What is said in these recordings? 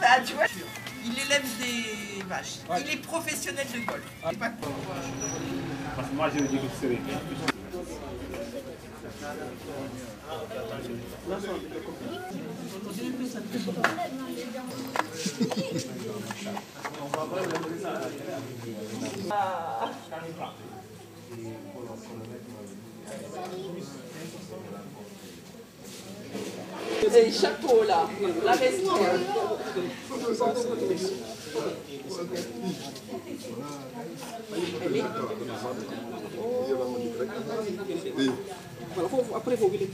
ça, tu vois. Il élève des vaches. Il est professionnel de golf. C'est pas quoi. Parce que moi, je dis que c'est Et chapeau là, la veste. Après, il faut oublier.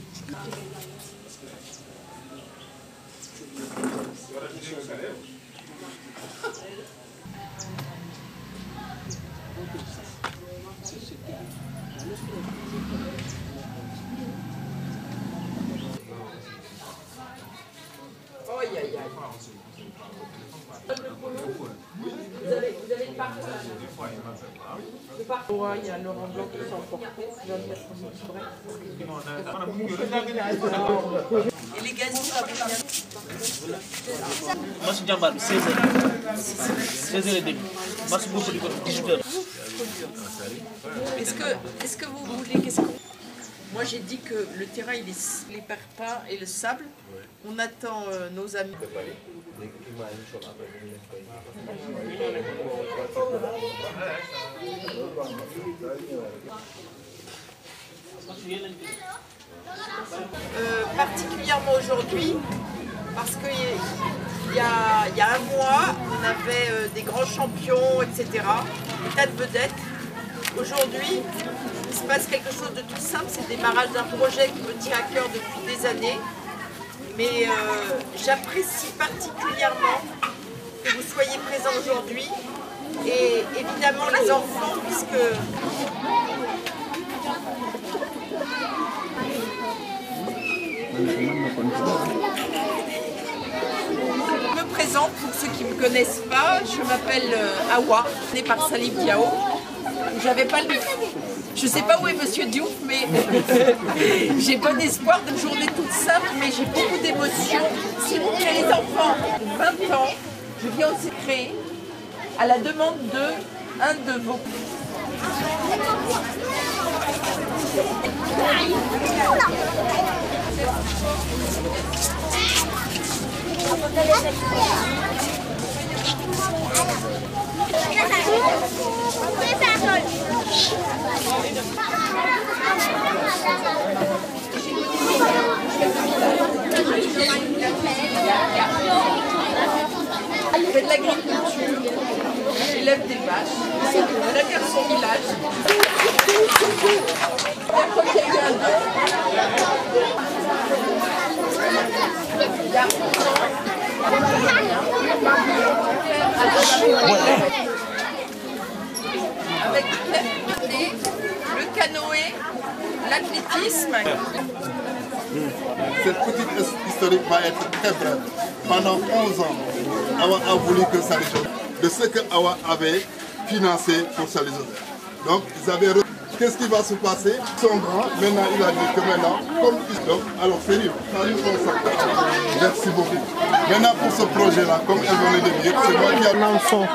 Oh, aïe, aïe, aïe. Vous avez le parcours là. Le parcours, il y a Laurent Blanc qui s'est emporté. Et les gazous, ça va bien. Match Jambar, 16h30. Match beaucoup de 18h. Est-ce que vous voulez, moi j'ai dit que le terrain il est les perpins et le sable. On attend nos amis. Particulièrement aujourd'hui, parce qu'il y a un mois, on avait des grands champions, etc., des tas de vedettes. Aujourd'hui, il se passe quelque chose de tout simple, c'est le démarrage d'un projet qui me tient à cœur depuis des années. Mais j'apprécie particulièrement que vous soyez présents aujourd'hui. Et évidemment les enfants, puisque... Je me présente pour ceux qui ne me connaissent pas, je m'appelle Awa, née par Salif Diao. J'avais pas le... Je sais pas où est Monsieur Diouf, mais j'ai bon espoir de journée toute simple, mais j'ai beaucoup d'émotions. S'il vous plaît les enfants, 20 ans, je viens aussi créer à la demande de un de vos... Il fait de l'agriculture, il élève des vaches, il a son village. Avec le canoë, l'athlétisme. Cette petite historique va être très brève. Pendant 11 ans, Awa a voulu que Saly-Joseph, de ce que Awa avait financé pour Saly-Joseph. Donc, ils avaient... Qu'est-ce qui va se passer? Ils sont grands, maintenant il a dit que maintenant, comme ils sont, alors c'est libre, merci beaucoup. Maintenant pour ce projet-là, comme elle venait de dire, c'est moi qui ai l'enfant.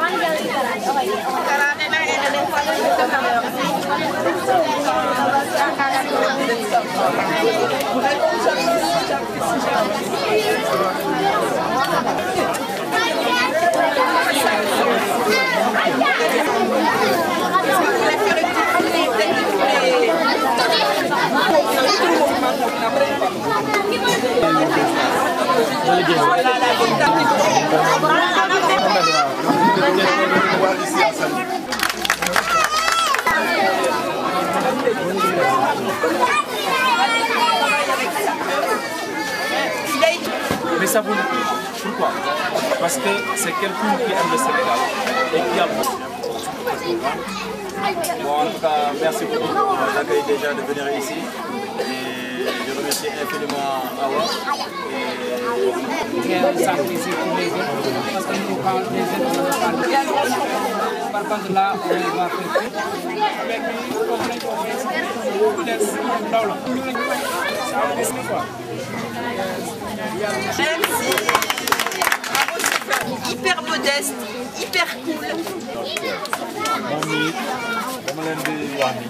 Mais ça vous... Pourquoi? Parce que c'est quelqu'un qui aime le Sénégal et qui a... Bon, en tout cas, merci beaucoup pour l'accueil déjà de venir ici. Et je remercie infiniment Awa. Et ça plaisir pour les autres, parce que nous parlons des autres. Par contre, là, on va faire Merci. Bravo Stéphane. Hyper modeste, hyper cool. moom mii dama leen di wax ni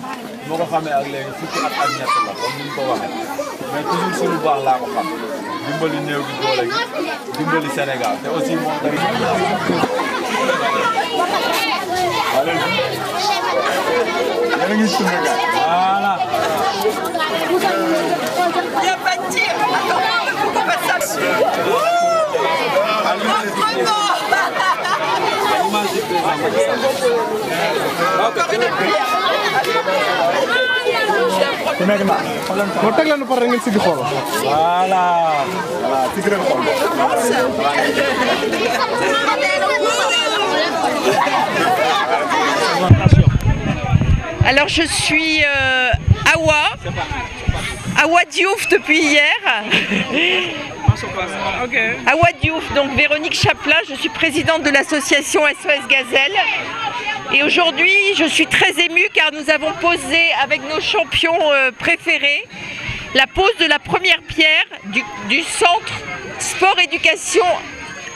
moo ko xamee ak léegi fukki at ak ñett la comme ni ñu ko waxee mais toujours si lu baax laa ko xam dimbali néew gi doole gi dimbali Sénégal te aussi moom tamit. yéen a ngi Sénégal voilà. Il n'y a pas de tir. Attends, pourquoi pas ça? Encore une pierre. moo teg leen pare ngeen sigi xool. voilà. voilà sigi leen xool. Alors je suis Awa Diouf depuis hier. Awa Diouf, donc Véronique Chaplin, je suis présidente de l'association SOS Gazelle. Et aujourd'hui, je suis très émue car nous avons posé avec nos champions préférés la pose de la première pierre du centre sport, éducation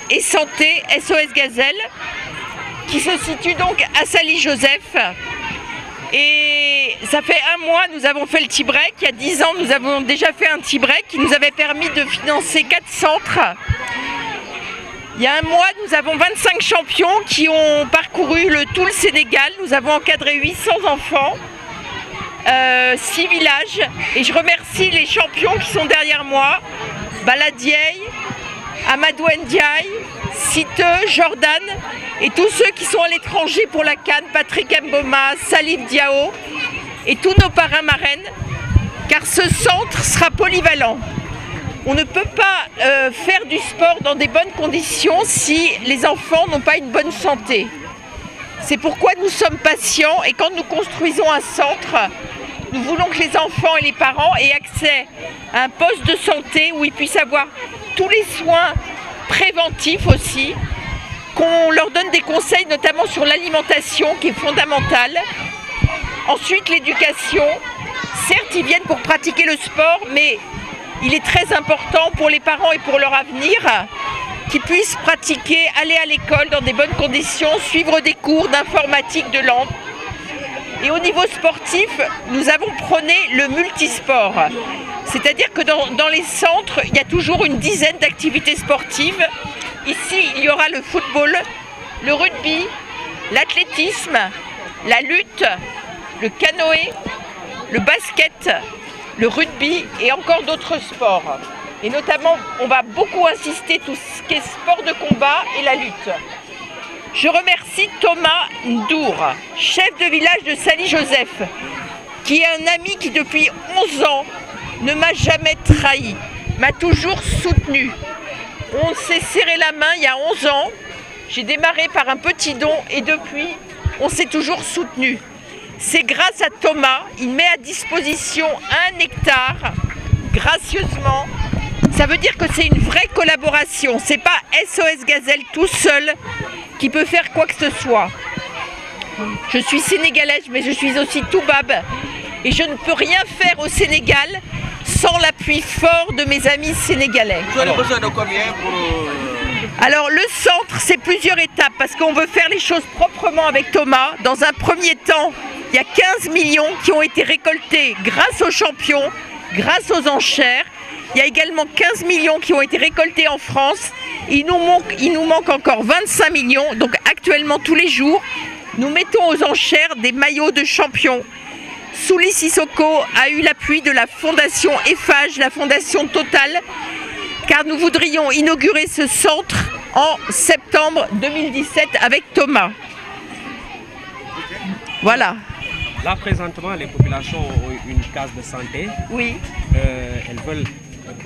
et santé SOS Gazelle qui se situe donc à Saly-Joseph. Et ça fait un mois, nous avons fait le tea break. Il y a 10 ans, nous avons déjà fait un tea break qui nous avait permis de financer 4 centres. Il y a un mois, nous avons 25 champions qui ont parcouru tout le Sénégal. Nous avons encadré 800 enfants, 6 villages. Et je remercie les champions qui sont derrière moi. Baladiei, Amadou Ndiaye, Siteu, Jordan et tous ceux qui sont à l'étranger pour la CAN, Patrick Mboma, Salif Diao et tous nos parrains-marraines, car ce centre sera polyvalent. On ne peut pas faire du sport dans des bonnes conditions si les enfants n'ont pas une bonne santé. C'est pourquoi nous sommes patients et quand nous construisons un centre, nous voulons que les enfants et les parents aient accès à un poste de santé où ils puissent avoir tous les soins préventifs aussi, qu'on leur donne des conseils notamment sur l'alimentation qui est fondamentale. Ensuite l'éducation, certes ils viennent pour pratiquer le sport, mais il est très important pour les parents et pour leur avenir qu'ils puissent pratiquer, aller à l'école dans des bonnes conditions, suivre des cours d'informatique, de langue. Et au niveau sportif, nous avons prôné le multisport. C'est-à-dire que dans les centres, il y a toujours une dizaine d'activités sportives. Ici, il y aura le football, le rugby, l'athlétisme, la lutte, le canoë, le basket, le rugby et encore d'autres sports. Et notamment, on va beaucoup insister tout ce qui est sport de combat et la lutte. Je remercie Thomas Ndour, chef de village de Saly-Joseph, qui est un ami qui depuis 11 ans ne m'a jamais trahi, m'a toujours soutenu. On s'est serré la main il y a 11 ans, j'ai démarré par un petit don et depuis, on s'est toujours soutenu. C'est grâce à Thomas, il met à disposition 1 hectare, gracieusement. Ça veut dire que c'est une vraie collaboration, c'est pas SOS Gazelle tout seul qui peut faire quoi que ce soit. Je suis sénégalaise, mais je suis aussi toubab et je ne peux rien faire au Sénégal sans l'appui fort de mes amis sénégalais. Vous avez besoin de combien pour... Alors le centre, c'est plusieurs étapes parce qu'on veut faire les choses proprement avec Thomas. Dans un premier temps, il y a 15 millions qui ont été récoltés grâce aux champions, grâce aux enchères. Il y a également 15 millions qui ont été récoltés en France. Il nous manque encore 25 millions. Donc actuellement, tous les jours, nous mettons aux enchères des maillots de champions. Souli Sissoko a eu l'appui de la fondation EFAGE, la fondation Total, car nous voudrions inaugurer ce centre en septembre 2017 avec Thomas. Voilà. Là, présentement, les populations ont une case de santé. Oui. Elles veulent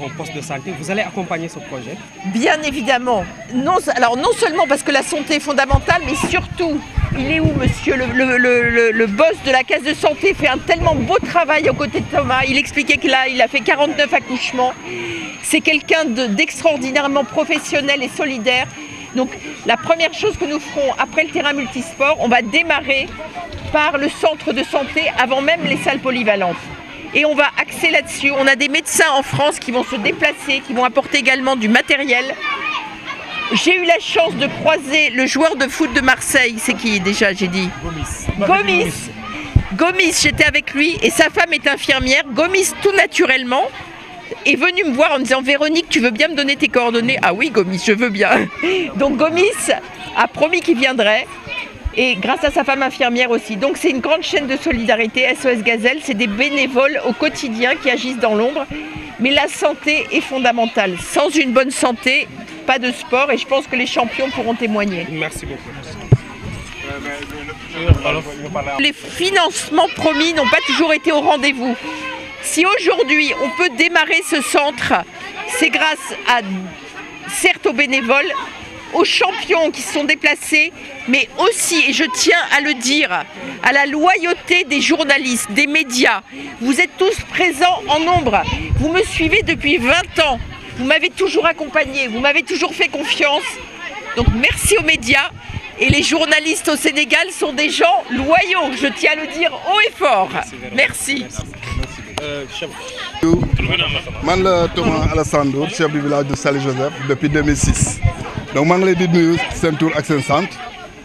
un poste de santé. Vous allez accompagner ce projet? Bien évidemment. Alors non seulement parce que la santé est fondamentale, mais surtout, il est où monsieur le boss de la case de santé fait un tellement beau travail aux côtés de Thomas. Il expliquait qu'il a fait 49 accouchements. C'est quelqu'un d'extraordinairement professionnel et solidaire. Donc la première chose que nous ferons après le terrain multisport, on va démarrer par le centre de santé avant même les salles polyvalentes. Et on va axer là-dessus. On a des médecins en France qui vont se déplacer, qui vont apporter également du matériel J'ai eu la chance de croiser le joueur de foot de Marseille. C'est qui déjà, j'ai dit? Gomis, j'étais avec lui et sa femme est infirmière. Gomis, tout naturellement, est venu me voir en me disant « Véronique, tu veux bien me donner tes coordonnées ?» Ah oui, Gomis, je veux bien. Donc Gomis a promis qu'il viendrait. Et grâce à sa femme infirmière aussi. Donc c'est une grande chaîne de solidarité, SOS Gazelle, c'est des bénévoles au quotidien qui agissent dans l'ombre. Mais la santé est fondamentale. Sans une bonne santé, pas de sport et je pense que les champions pourront témoigner. Merci beaucoup. Les financements promis n'ont pas toujours été au rendez-vous. Si aujourd'hui on peut démarrer ce centre, c'est grâce à, certes aux bénévoles, aux champions qui se sont déplacés, mais aussi, et je tiens à le dire, à la loyauté des journalistes, des médias. Vous êtes tous présents en nombre. Vous me suivez depuis 20 ans. Vous m'avez toujours accompagné, vous m'avez toujours fait confiance. Donc merci aux médias. Et les journalistes au Sénégal sont des gens loyaux, je tiens à le dire haut et fort. Merci. Man la Thomas Alassane Ndour, chef du village de Sali Joseph depuis 2006. donc maa ngi leen di nuyu seen tur ak seen sant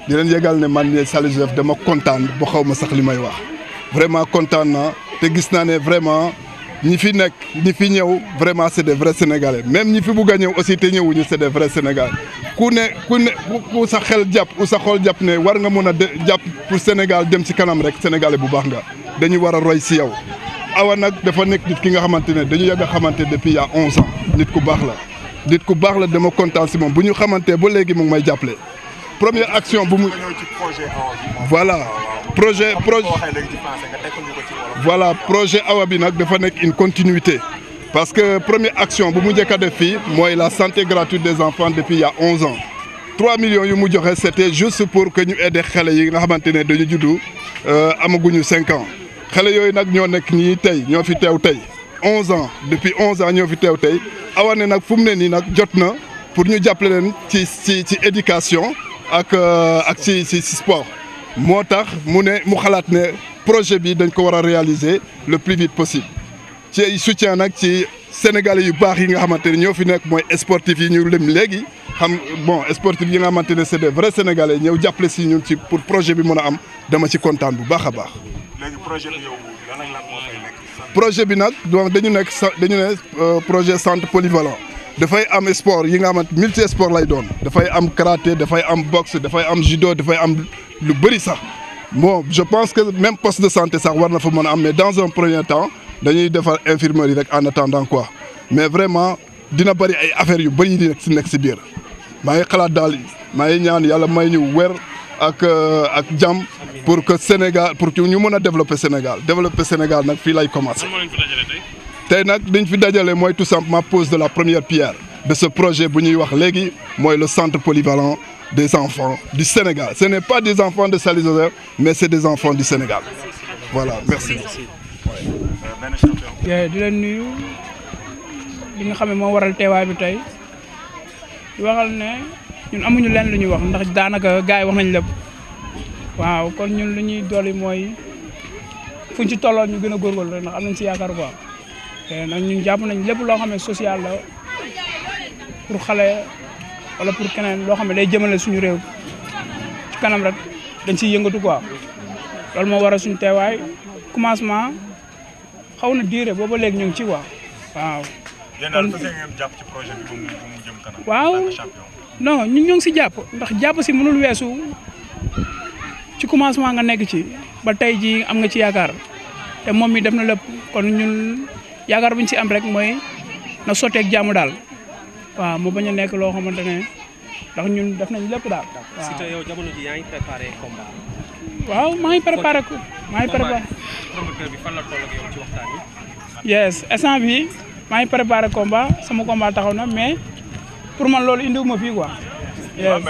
di leen yëgal ne man mii Sali Joseph dama kontaan ba xaw ma sax li may wax vraiment kontaan naa te gis naa ne vraiment ñi fi nekk ñi fi ñëw vraiment c'est des vrais sénégalais même ñi fi bugg a ñëw aussi te ñëwuñu c'est des vrais sénégalais ku sa xel jàpp ku sa xol jàpp ne war nga mën a jàpp pour Sénégal dem ci kanam rek sénégalais bu baax nga dañu war a roy si yow. Awa nag dafa nekk nit ki nga xamante ne dañu yàgg a xamante depuis il y a 11 ans nit ku baax la. nit ku baax la dama kontaan si moom bu ñu xamante ba léegi mu ngi may jàppale première action bu mu voilà projet Awa bi nag dafa nekk une continuité parce que première action bu mu njëkk a def fii mooy la santé gratuite des enfants depuis il y a 11 ans 3 millions yu mu joxe c'était juste pour que ñu aider xale yi nga xamante ne dañu juddu amaguñu 5 ans xale yooyu nag ñoo nekk nii tey ñoo fi teew tey 11 ans depuis 11 ans ñoo fi teew tey Awa ne nag fu mu ne nii nag jot na pour ñu jàppale leen ci éducation ak ci sport moo tax mu xalaat ne projet bi dañ ko war a réaliser le plus vite possible ci soutien nag ci sénégalais yu baax yi nga xamante ne ñoo fi nekk mooy sportif yi ñu lim léegi xam bon sportif yi nga xamante ne c'est des vrais sénégalais ñëw jàppale si ñun ci pour projet bi mën a am dama ci kontaan bu baax a baax. léegi projet bi yow lan ak lan moo fay nekk. projet bi nag donc dañu ne projet centre polyvalent dafay am sport yi nga xamante multi sport lay doon dafay am karaté dafay am boxe dafay am judo dafay am lu bëri sax bon je pense que même poste de santé sax war na fa mën a am mais dans un premier temps dañuy defar infirmerie rek en attendant quoi mais vraiment dina bëri ay affaires yu bëri yi nekk si biir maa ngi xalaat daal maa ngi ñaan yàlla may ñu wér ak jàmm pour que Sénégal pour que ñu mën a développer Sénégal nag fii lay commencer. tey nag liñ fi dajale mooy tout simplement pose de la première pierre de ce projet bu ñuy wax léegi mooy le centre polyvalent des enfants du Sénégal ce n'est pas des enfants de Sali Joseph mais c'est des enfants du Sénégal voilà merci. di leen nuyu li nga xam ne moo waral teewaay bi tey di waxal ne ñun amuñu leen lu ñuy wax ndax daanaka gars yi wax nañ lépp waaw kon ñun lu ñuy dolli mooy fuñ ci tolloon ñu gën a góorgóorlu rek ndax am nañ ci yaakaar quoi te nag ñun jàpp nañ lépp loo xam ne social la pour xale wala pour keneen loo xam ne day jëmale suñu réew ci kanam rek dañ ciy yëngatu quoi loolu moo waral suñu teewaay commencement xaw na diire booba léegi ñu ngi ci quoi waaw. kon ngeen jàpp ci projet bi mu jëm kanam. waaw non ñun ñoo ngi si jàpp ndax jàpp si mënul weesu ci commencement nga nekk ci ba tey ji am nga ci yaakaar te moom mi def na lépp kon ñun yaakaar bu ñu si am rek mooy na sotteeg jàmm daal waaw mu bañ a nekk loo xamante ne ndax ñun def nañ lépp daal. waaw Siteu yow jamono ji yaa ngi préparé combat. waaw maa ngi préparé ko maa ngi préparé. promoteur bi fan la toll ak yow ci waxtaan yi. yes instant bi maa ngi préparé combat sama combat taxaw na mais pour man loolu indiwuma fii quoi. yes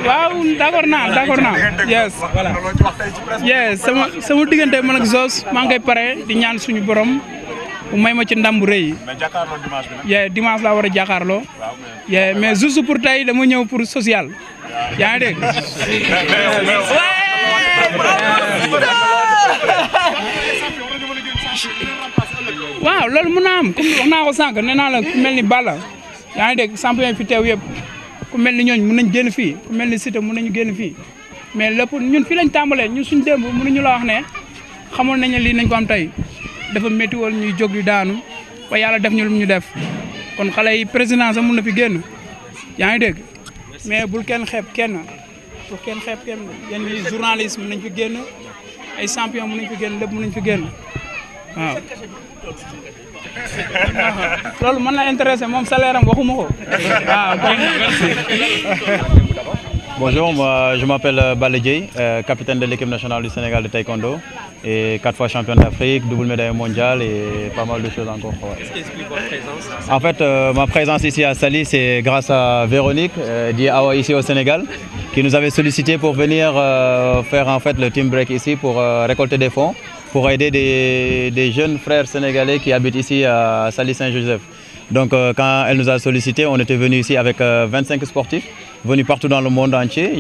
waaw d'accord naa yes voilà yes sama diggante man ak Zoss maa ngi koy pare di ñaan suñu borom mu may ma ci ndam bu rëy. dimanche laa war a jàkkaarloo. mais juste pour tey dama ñëw pour social. yaa ngi dégg. waaw loolu mën naa am comme wax naa ko sànq nee naa la ku mel ni Balla yaa ngi dégg champion fi teew yëpp ku mel ni ñooñ mën nañ génn fii ku mel ni Siteu mën nañu génn fii mais lépp ñun fii lañ tàmbalee ñun suñu démb mënuñu la wax ne xamoon nañ ne lii nañ ko am tey dafa métti woon ñuy jóg di daanu ba yàlla def ñu lu ñu def kon xale yi président sax mën na fi génn yaa ngi dégg mais bul kenn xeeb kenn yéen ñi journaliste mën nañ fi génn ay champion mën nañ fi génn lépp mën nañ fi génn waaw. loolu mën na intéressé moom salaire am waxuma ko waaw. Bonjour, moi, je m'appelle Balla Dieye, capitaine de l'équipe nationale du Sénégal de taekwondo et 4 fois champion d'Afrique, double médaille mondiale et pas mal de choses encore. Ouais. Qu'est-ce qui explique votre présence? En fait, ma présence ici à Saly, c'est grâce à Véronique, dit Awa ici au Sénégal, qui nous avait sollicité pour venir faire en fait le team break ici pour récolter des fonds, pour aider des jeunes frères sénégalais qui habitent ici à Saly-Saint-Joseph. Donc quand elle nous a sollicité, on était venu ici avec 25 sportifs, venus partout dans le monde entier.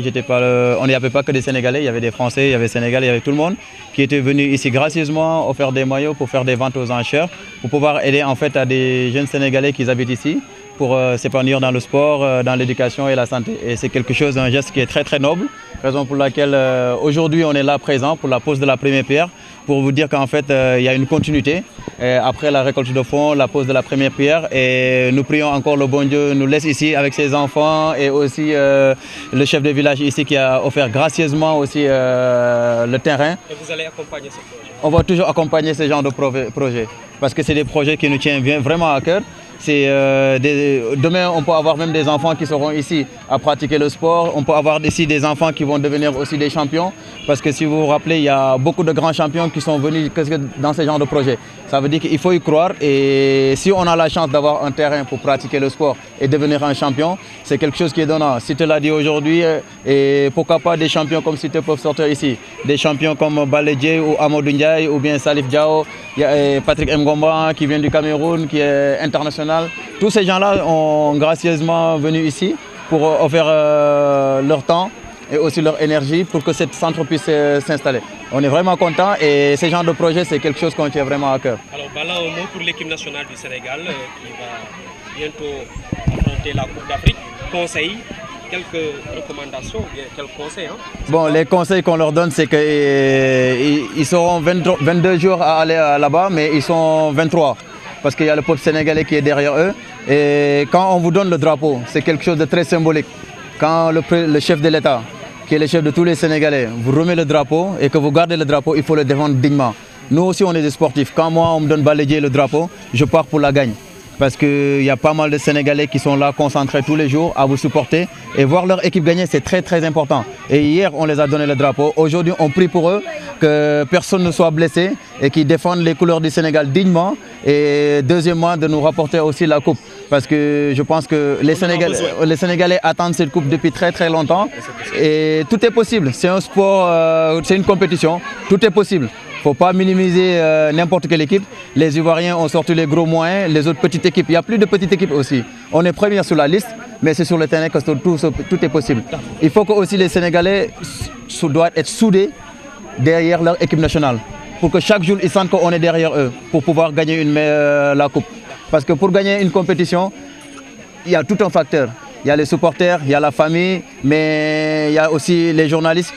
On n'y avait pas que des Sénégalais, il y avait des Français, il y avait des Sénégalais, il y avait tout le monde qui était venu ici gracieusement offrir des maillots pour faire des ventes aux enchères, pour pouvoir aider en fait à des jeunes Sénégalais qui habitent ici, pour s'épanouir dans le sport, dans l'éducation et la santé. Et c'est quelque chose, un geste qui est très très noble, raison pour laquelle aujourd'hui on est là présent pour la pose de la première pierre, pour vous dire qu'en fait il y a une continuité. Après la récolte de fonds, la pose de la première pierre, et nous prions encore le bon Dieu nous laisse ici avec ses enfants et aussi le chef de village ici qui a offert gracieusement aussi le terrain. Et vous allez accompagner ce projet? On va toujours accompagner ce genre de projets parce que c'est des projets qui nous tiennent vraiment à cœur. Demain, on peut avoir même des enfants qui seront ici à pratiquer le sport. On peut avoir ici des enfants qui vont devenir aussi des champions. Parce que si vous vous rappelez, il y a beaucoup de grands champions qui sont venus dans ce genre de projet. Ça veut dire qu'il faut y croire. Et si on a la chance d'avoir un terrain pour pratiquer le sport et devenir un champion, c'est quelque chose qui est donnant. Siteu l'a dit aujourd'hui, et pourquoi pas des champions comme Siteu peuvent sortir ici. Des champions comme Balla Dieye ou Amadou Ndiaye ou bien Salif Diao. Il y a Patrick Mgomba qui vient du Cameroun, qui est international. Tous ces gens-là ont gracieusement venu ici pour offrir leur temps et aussi leur énergie pour que cette centre puisse s'installer. On est vraiment contents et ce genre de projet, c'est quelque chose qu'on tient vraiment à cœur. Alors, Balla, un mot pour l'équipe nationale du Sénégal qui va bientôt affronter la Coupe d'Afrique. Conseil, quelques recommandations, bien quelques conseils. Hein? Bon, les conseils qu'on leur donne, c'est qu'ils seront 22 jours à aller là-bas, mais ils sont 23. Parce qu'il y a le peuple sénégalais qui est derrière eux. Et quand on vous donne le drapeau, c'est quelque chose de très symbolique. Quand le chef de l'État, qui est le chef de tous les Sénégalais, vous remet le drapeau et que vous gardez le drapeau, il faut le défendre dignement. Nous aussi, on est des sportifs. Quand moi, on me donne Balla Dieye le drapeau, je pars pour la gagne. Parce qu'il y a pas mal de Sénégalais qui sont là concentrés tous les jours à vous supporter. Et voir leur équipe gagner, c'est très très important. Et hier, on les a donné le drapeau. Aujourd'hui, on prie pour eux que personne ne soit blessé et qu'ils défendent les couleurs du Sénégal dignement. Et deuxièmement, de nous rapporter aussi la coupe. Parce que je pense que les Sénégalais attendent cette coupe depuis très très longtemps. Et tout est possible. C'est un sport, c'est une compétition. Tout est possible. Il ne faut pas minimiser n'importe quelle équipe. Les Ivoiriens ont sorti les gros moyens, les autres petites équipes. Il n'y a plus de petites équipes aussi. On est premier sur la liste, mais c'est sur le terrain que tout est possible. Il faut que aussi les Sénégalais doivent être soudés derrière leur équipe nationale. Pour que chaque jour, ils sentent qu'on est derrière eux pour pouvoir gagner la coupe. Parce que pour gagner une compétition, il y a tout un facteur. Il y a les supporters, il y a la famille, mais il y a aussi les journalistes.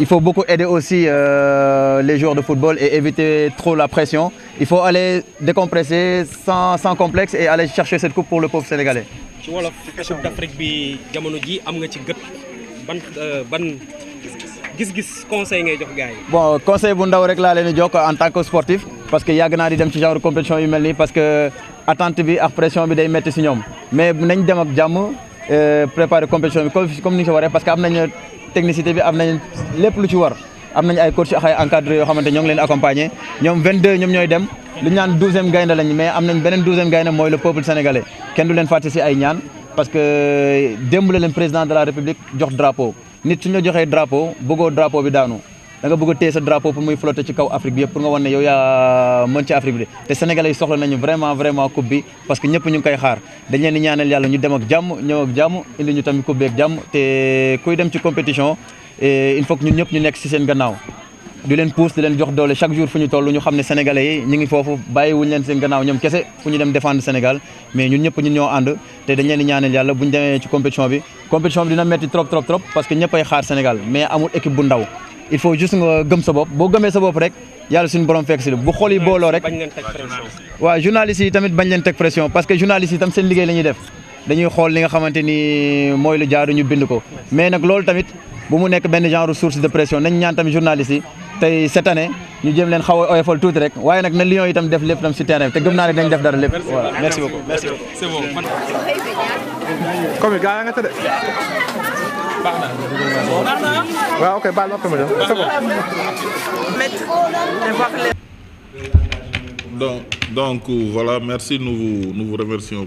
Il faut beaucoup aider aussi les joueurs de football et éviter trop la pression. Il faut aller décompresser sans complexe et aller chercher cette coupe pour le peuple sénégalais. Tu vois, la Coupe d'Afrique bi jamono ji am nga ci gët ban gis-gis conseil ngay jox gars yi. Bon, conseil bu ndaw rek laa leen di jox en tant que sportif parce que yàgg naa di dem ci genre compétition yu mel nii parce que attente bi ak pression bi day métti si ñoom mais nañ dem ak jàmm préparer compétition bi comme ni nga ko waree parce que am nañ technicité bi am nañ lépp lu ci war am nañ ay coach ak ay encadreurs yoo xamante ñoo ngi leen accompagner ñoom 22 ñoom ñooy dem lu ñu naan 12e gaynde lañ mais am nañ beneen 12e gaynde mooy le peuple sénégalais kenn du leen fàtte si ay ñaan parce que démb la leen président de la république jox drapeau nit suñu la joxee drapeau bëggoo drapeau bi daanu da nga bëgg a téye sa drapeau pour muy flotter ci kaw Afrique bi yëpp pour nga wan ne yow yaa mën ci Afrique bi te sénégalais yi soxla nañu vraiment coupe bi parce que ñëpp ñu ngi koy xaar dañ leen di ñaanal yàlla ñu dem ak jàmm ñëw ak jàmm indi ñu tamit coupe bi ak jàmm te kuy dem ci compétition il faut que ñun ñëpp ñu nekk ci seen gannaaw di leen pousse di leen jox doole chaque jour fu ñu toll ñu xam ne sénégalais yi ñu ngi foofu bàyyiwuñ leen seen gannaaw ñoom kese fu ñu dem défendre Sénégal mais ñun ñëpp ñun ñoo ànd te dañ leen di ñaanal yàlla bu ñu demee ci compétition bi dina metti trop parce que ñëpp ay xaar Sénégal mais amul équipe bu ndaw il faut juste nga gëm sa bopp boo gëmee sa bopp rek yàlla suñu borom fekk si la bu xool yi booloo rek waaw journalistes yi tamit bañ leen teg pression parce que journalistes yi tam seen liggéey la ñuy def dañuy xool li nga xamante ni mooy lu jaaru ñu bind ko mais nag loolu tamit bu mu nekk benn genre source de pression nañ ñaan tamit journalistes yi tey cette année ñu jëm leen xaw a oyofal tuuti rek waaye nag na Lions yi tam def lépp tam si terrain te gëm naa ne dañ def dara lépp voilà merci beaucoup merci beaucoup. C'est bon. Comme gars nga tëdd. waaw ok baal ma ko ma c'est bon. Donc voilà, merci, nous vous remercions.